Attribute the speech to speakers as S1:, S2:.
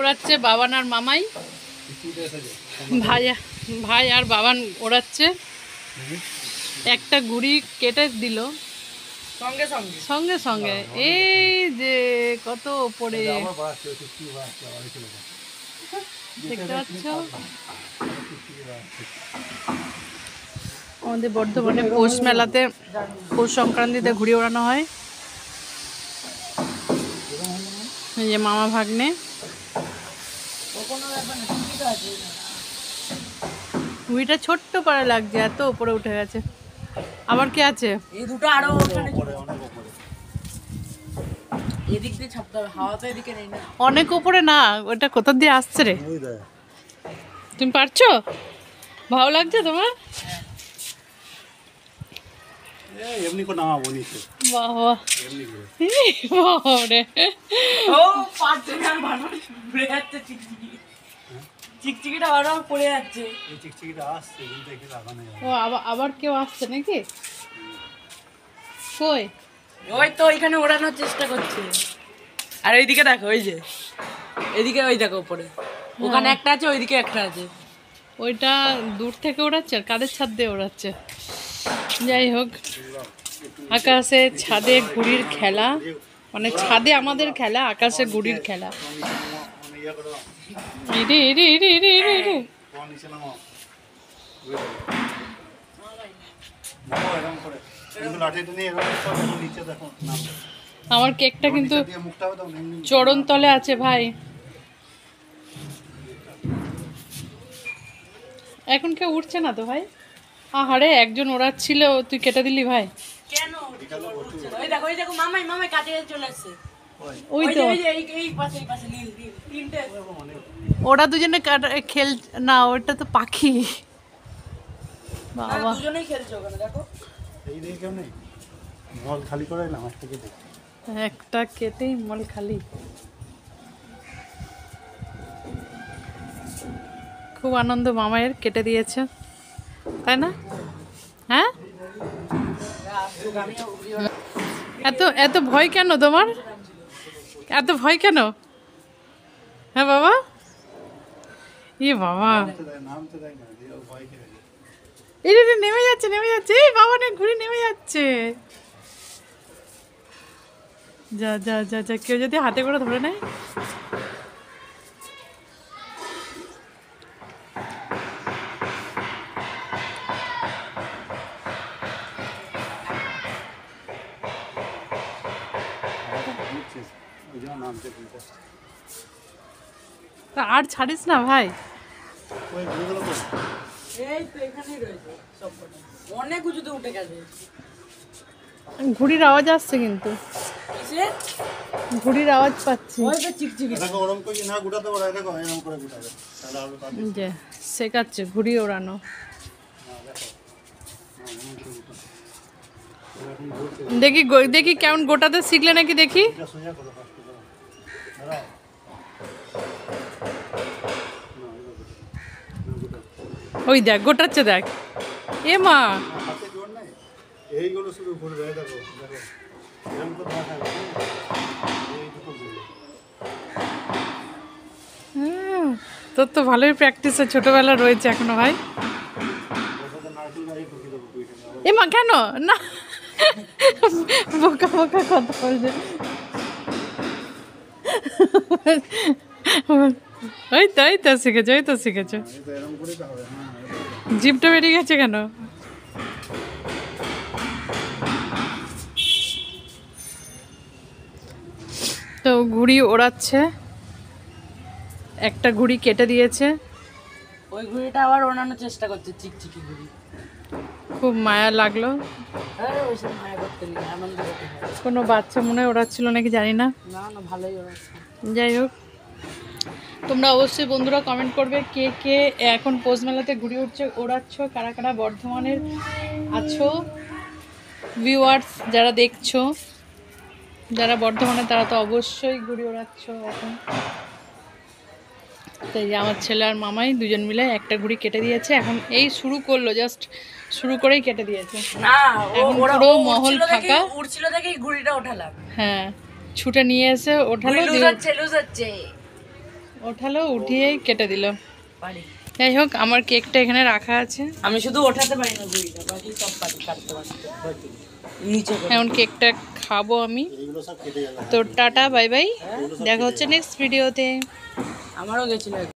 S1: ওড়াচ্ছে বাবান আর মামাই। ভাই আর বাবান ওড়াচ্ছে। একটা ঘুড়ি কেটে দিল সঙ্গে সঙ্গে। এই যে কত ওপরে দেখতে পাচ্ছ, আমাদের বর্ধমানে পৌষ মেলাতে, পৌষ সংক্রান্তিতে ঘুড়ি ওড়ানো হয়। এই যে মামা ভাগ্নে, ঘুড়িটা ছোট্ট পাড়া লাগছে, এত উপরে উঠে গেছে। আবার কি আছে?
S2: এই দুটো আরো এদিক দিয়ে ছাপতে হবে, হাওয়া তো এদিকে নেই না।
S1: অনেক উপরে না, ওটা কোথা দিয়ে আসছে রে? তুমি পারছো? ভালো লাগছে তোমার?
S3: এমনি করে নামাবো নিচে।
S1: বাবা বাবারে,
S2: ও পারছে না, বারবার পড়ে যাচ্ছে চিকচিকি। চিকচিকিটা বারবার পড়ে যাচ্ছে।
S3: এই চিকচিকিটা আসছে কিন্তু এখানে লাগানো যাবে।
S1: ও আবার কেউ আসছে নাকি? কই?
S2: ওই তো এখানে ওড়ানোর চেষ্টা করছে। আর এইদিকে দেখো, ওই যে এদিকে ওই দেখো উপরে, ওখানে একটা আছে, ওইদিকে একটা আছে।
S1: ওইটা দূর থেকে ওড়াচ্ছে আর কাদের ছাদ দিয়ে ওড়াচ্ছে। যাই হোক, আকাশে ছাদে ঘুড়ির খেলা, মানে ছাদে আমাদের খেলা, আকাশে ঘুড়ির খেলা। ইরে ইরে ইরে ইরে ইরে ইরে।
S3: নিচে নামাও। নামাও এরকম করে। কিন্তু লাঠিটা নিয়ে এরকম করে নিচে দেখো নামো।
S1: আমার কেকটা কিন্তু
S3: মুখটাও দাও এমনি।
S1: চরণ তলে আছে ভাই। এখন কেউ উঠছে না তো ভাই? আহারে, একজন ওড়াচ্ছিল, তুই কেটে দিলি ভাই।
S2: কেন? ওই দেখো মামাই মামাই কাছে চলে আসছে।
S1: ওই তো
S2: এই পাশে নীল তিনটে।
S1: ওরা দুজনে খেল না, ওটা তো পাখি। বাবা
S2: দুজনেই খেলছে ওখানে, দেখো।
S3: এই দিকে কেউ নেই। মল খালি করে না আমার থেকে দেখ।
S1: একটা কেটেই মল খালি। খুব আনন্দ মামায়ের, কেটে দিয়েছে, তাই না? হ্যাঁ, এত এত ভয় কেন তোমার? এত ভয় কেন? হ্যাঁ বাবা, ইয়ে বাবা,
S3: নামতে দেয় না, দিয়ে ভয় খেয়ে যায়।
S1: এই রে নেমে যাচ্ছে, নেমে যাচ্ছে, এই বাবা নে ঘুরে নেমে যাচ্ছে। যা যা যা যা, কেউ যদি হাতে করে ধরে নেয়।
S3: ওই জন্য নামতে দিতে।
S1: তা আর ছাড়িস না ভাই।
S3: ওই ঘুরেগুলো তো
S2: এই তো এখানেই রয়েছে সবকটা, অনেক উঁচুতে উঠে গেছে।
S1: ঘুড়ির আওয়াজ আসছে কিন্তু,
S2: কিসে?
S1: ঘুড়ির আওয়াজ পাচ্ছি।
S2: ওই তো চিকচিকি।
S3: দেখো ওরকম করে না গুটাতে পারে, দেখো এরকম করে গুটাবে তাহলে আরো তাড়াতাড়ি।
S1: যে শেখাচ্ছে ঘুড়ি ওড়ানো। দেখি দেখি কেমন গোটাতে শিখলে নাকি, দেখি।
S3: এটা সোজা করো ফার্স্ট করো। দাঁড়াও।
S1: ওই দেখ গোটাচ্ছে, দেখ। এ মা,
S3: হাতে জোর নাই, এইগুলো শুধু ঘুরবে, দেখো দেখো এরকম করে দেখাবে। এই দুটো ঘুরবে।
S1: তোর তো ভালোই প্র্যাকটিসে ছোটবেলা রয়েছে এখনো ভাই।
S3: ওটাতে নারকেল গাড়ি ঢুকিয়ে দেবো দুইটা।
S1: এ মা কেন না, বোকা বোকা কথা বলছে। ওই তো শিখেছো, ওই তো শিখেছো।
S3: এই তো এরকম করেই তো হবে। হ্যাঁ
S1: জিপটা বেরিয়ে গেছে কেন? তো ঘুড়ি ওড়াচ্ছে, একটা ঘুড়ি কেটে দিয়েছে।
S2: ওই ঘুড়িটা আবার ওড়ানোর চেষ্টা করছে, চিকচিকি ঘুড়ি।
S1: খুব মায়া লাগলো।
S2: আরে ওইসব মায়া করতে নেই, আনন্দ করতে হয়।
S1: কোনো বাচ্চা মনে হয় ওড়াচ্ছিল নাকি জানি না।
S2: না না, ভালোই ওড়াচ্ছে।
S1: যাই হোক, তোমরা অবশ্যই বন্ধুরা কমেন্ট করবে কে কে এখন পৌষ মেলাতে ঘুড়ি ওড়াচ্ছ, কারা কারা বর্ধমানের আছো। ভিউয়ার্স যারা দেখছো, যারা বর্ধমানে, তারা তো অবশ্যই ঘুড়ি ওড়াচ্ছ এখন। তাই আমার ছেলে আর মামাই দুজন মিলে একটা ঘুড়ি কেটে দিয়েছে। এখন এই শুরু করলো, জাস্ট শুরু করেই কেটে দিয়েছে।
S2: না,
S1: এখন পুরো মহল ফাঁকা।
S2: উড়ছিল দেখে ঘুড়িটা ওঠালাম।
S1: হ্যাঁ, ছুটে নিয়ে এসে ওঠালো।
S2: লুজ হচ্ছে।
S1: ওঠালো, উঠিয়েই কেটে দিল।
S2: পারি।
S1: যাই হোক, আমার কেকটা এখানে রাখা আছে।
S2: আমি শুধু ওঠাতে পারি না ঘুড়িটা, বাকি সব পারি কাটতে পারতে নিচে করে।
S1: এখন কেকটা খাবো আমি।
S3: এইগুলো সব কেটে গেল।
S1: তো টাটা, বাই বাই, দেখা হচ্ছে নেক্সট ভিডিওতে।
S2: আমারও গেছিল